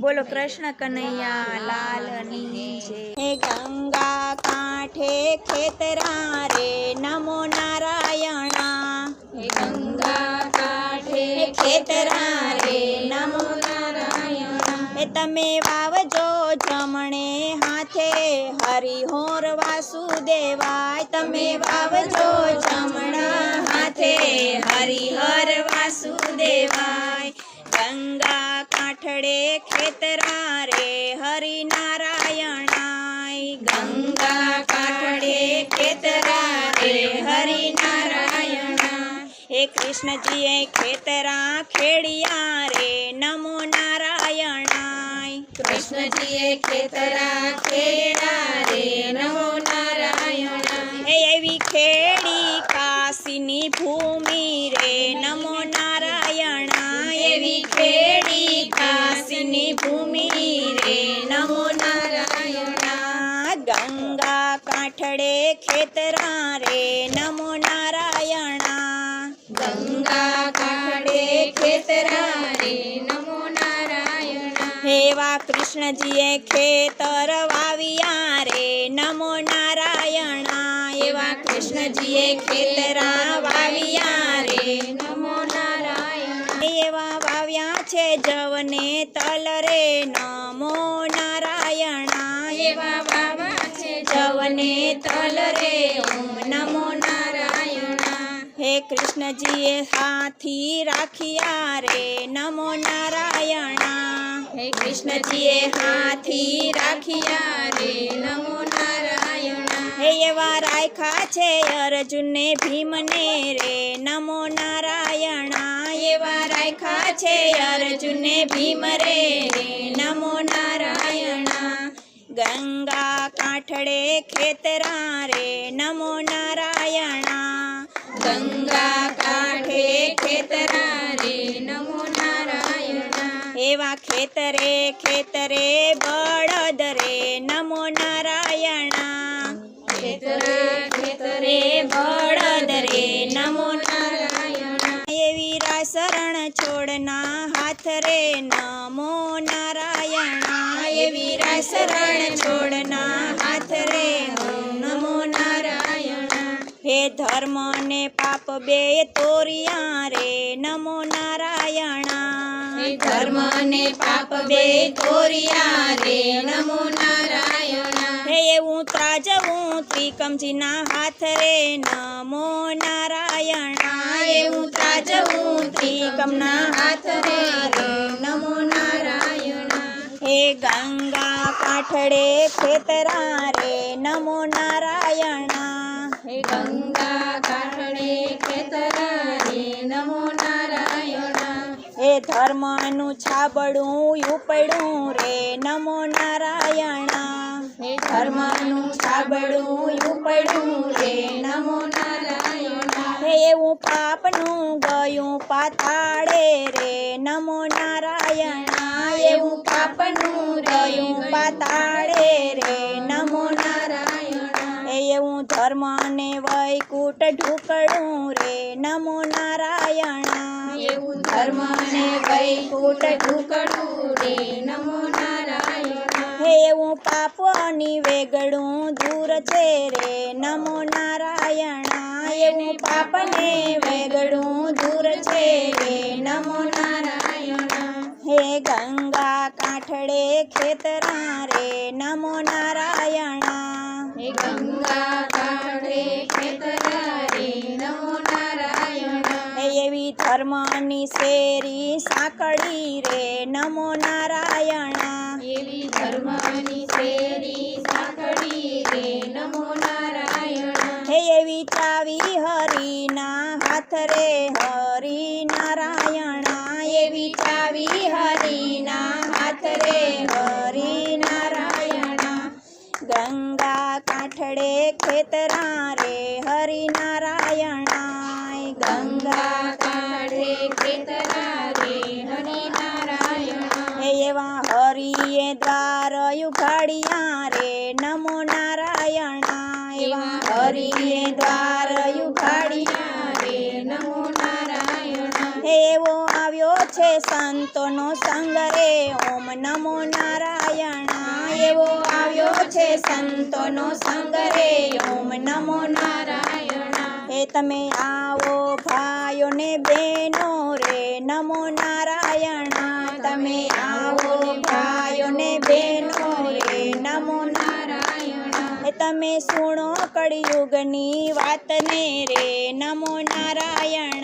બોલો કૃષ્ણ કનૈયા લાલની જય। હે ગંગા કાંઠે ખેતરા રે નમો નારાયણા। હે ગંગા કાંઠે ખેતરા રે નમો નારાયણ। હે તમે વાવજો જમણે હાથે હરિહોર વાસુદેવાય। તમે વાવજો જમણા હાથે હરિહર વાસુદેવાય। ગંગા કાંઠડે ખેતરા રે હરિનારાયણાય। ગંગા કાંઠે ખેતરા રે હરિનારાયણ। હે કૃષ્ણજીએ ખેતરા ખેડિયા રે નમો નારાયણાય। કૃષ્ણજીએ ખેતરા ખેડા રે નમો નારાયણ। હે એવી ખેડી કાશીની ભૂમિ રે નમો નારાયણાય। એવી ખેડી કાશીની ભૂમિ રે નમો નારાયણ। ગંગા કાંઠડે ખેતરા રે નમો નારાયણા। ગંગા કાંઠે ખેતરા રે નમો નારાયણ। હેવા કૃષ્ણજીએ ખેતર વાવ્યા રે નમો નારાયણા। એવા કૃષ્ણજીએ ખેતરા વાવ્યા રે નમો નારાયણ। એવા વાવ્યા છે જવને તલ રે નમો નારાયણા। એવા વાવા છે જવને તલ રે ઓમ નમો નારાયણ। હે કૃષ્ણજીએ હાથી રાખ્યા રે નમો નારાયણા। હે કૃષ્ણજીએ હાથી રાખ્યા રે નમો નારાયણ। હે એવા રાખ્યા છે અર્જુનને ભીમને રે નમો નારાયણા। એવા રાખ્યા છે અર્જુનને ભીમ રે નમો નારાયણ। ગંગા કાંઠડે ખેતરા રે નમો નારાયણા। ગંગા કાંઠે ખેતરા રે નમો નારાયણ। એવા ખેતરે ખેતરે બળદ રે નમો નારાયણા। ખેતરે ખેતરે બળદ રે નમો નારાયણ। એવી શરણ છોડના હાથ રે નમો નારાયણા। એવી શરણ છોડના હાથ રે નમો નારાયણ। હે ધર્મ ને પાપ બે તોરિયા રે નમો નારાયણા। હે ધર્મ ને પાપ બે તોરિયા રે નમો નારાયણ। હે એવું ત્રાજવું ત્રિકમજીના હાથ રે નમો નારાયણા। એવું ત્રાજવું ત્રિકમના હાથ રે નમો નારાયણ। હે ગંગા કાંઠડે ખેતરા રે નમો નારાયણા। હે ગંગા કાંઠે ખેતરા રે નમો નારાયણ। હે ધર્મનું છાબડું ઉપડું રે નમો નારાયણા। હે ધર્મનું છાબડું ઉપડું રે નમો નારાયણ। હે એવું પાપનું ગયું પાતાળે રે નમો નારાયણા। એવું પાપનું ગયું પાતાળે રે નમો નારાયણ। હે એવું ધર્મ ને વૈકુટ ઢુકડું રે નમો નારાયણા। એવું ધર્મ ને વૈકુટ ઢુકડું રે નમો નારાયણ। હે એવું પાપની વેગળું દૂર છે રે નમો નારાયણા। એવું પાપને વેગળું દૂર છે રે નમો નારાયણ। હે ગંગા કાંઠડે ખેતરા રે નમો નારાયણા। હે ગંગા કાંઠે ખેતરા રે નમો નારાયણ। હે એવી ધર્મની શેરી સાંકળી રે નમો નારાયણા। એવી ધર્મની શેરી સાંકળી રે નમો નારાયણ। હે એવી ચાવી હરિના હાથ રે હરિનારાયણા। એવી ચાવી હરિના હાથ રે હરિનારાયણા। ગંગા કાંઠડે ખેતરા રે હરિનારાયણા। ગંગા કાંઠે ખેતરા રે હરિનારાયણ। હે એવા હરિએ દ્વાર યુગાડિયા રે નમો નારાયણા। એવા હરિએ દ્વાર યુગાડિયા રે નમો નારાયણ। એવો આવ્યો છે સંતોનો સંગ રે ઓમ નમો નારાયણ એવો આવ્યો છે સંતોનો સંગ રે ઓમ નમો નારાયણ હે તમે આવો ભાઈઓ ને બહેનો રે નમો નારાયણ તમે આવો ભાઈઓ ને બહેનો રે નમો નારાયણ હે તમે સુણો કળિયુગની વાત ને રે નમો નારાયણ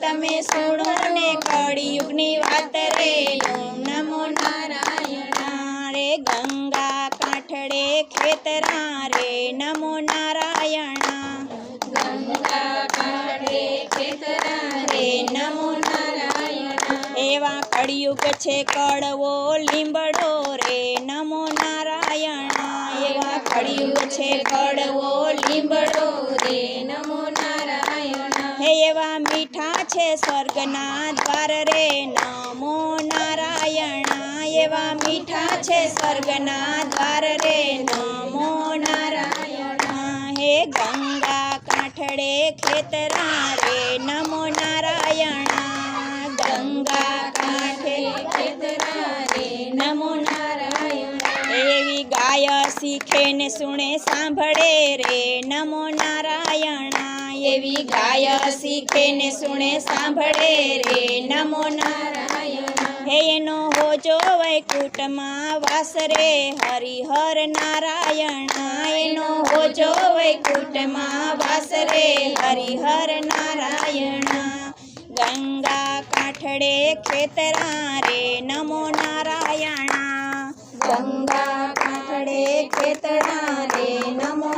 તમે સુણો ને કળિયુગની વાત રે ઓમ નમો નારાયણ રે ગંગા કાંઠડે ખેતરા રે નમો નારાયણ ગંગા કાંઠે ખેતરા રે નમો નારાયણ એવા કળિયુગ છે કડવો લીંબડો રે નમો નારાયણ એવા કળિયુગ છે કડવો લીંબડો રે નમો નારાયણ હે એવા મીઠા છે સ્વર્ગના દ્વાર રે નમો નારાયણ એવા મીઠા છે સ્વર્ગના દ્વાર રે નમો નારાયણ હે ગંગા કાંઠડે ખેતરા રે નમો નારાયણ ગંગા કાંઠે ખેતરા રે નમો નારાયણ એવી ગાય શીખે ને સુણે સાંભળે રે નમો નારાયણ એવી ગાય શીખે ને સુણે સાંભળે રે નમો નારાયણ હે એનો હોજો વૈકુંઠમાં વાસ રે હરિહર નારાયણ એનો હોજો વૈકુંઠમાં વાસ રે હરિહર નારાયણ ગંગા કાંઠડે ખેતરા રે નમો નારાયણ ગંગા કાંઠડે ખેતરા રે નમો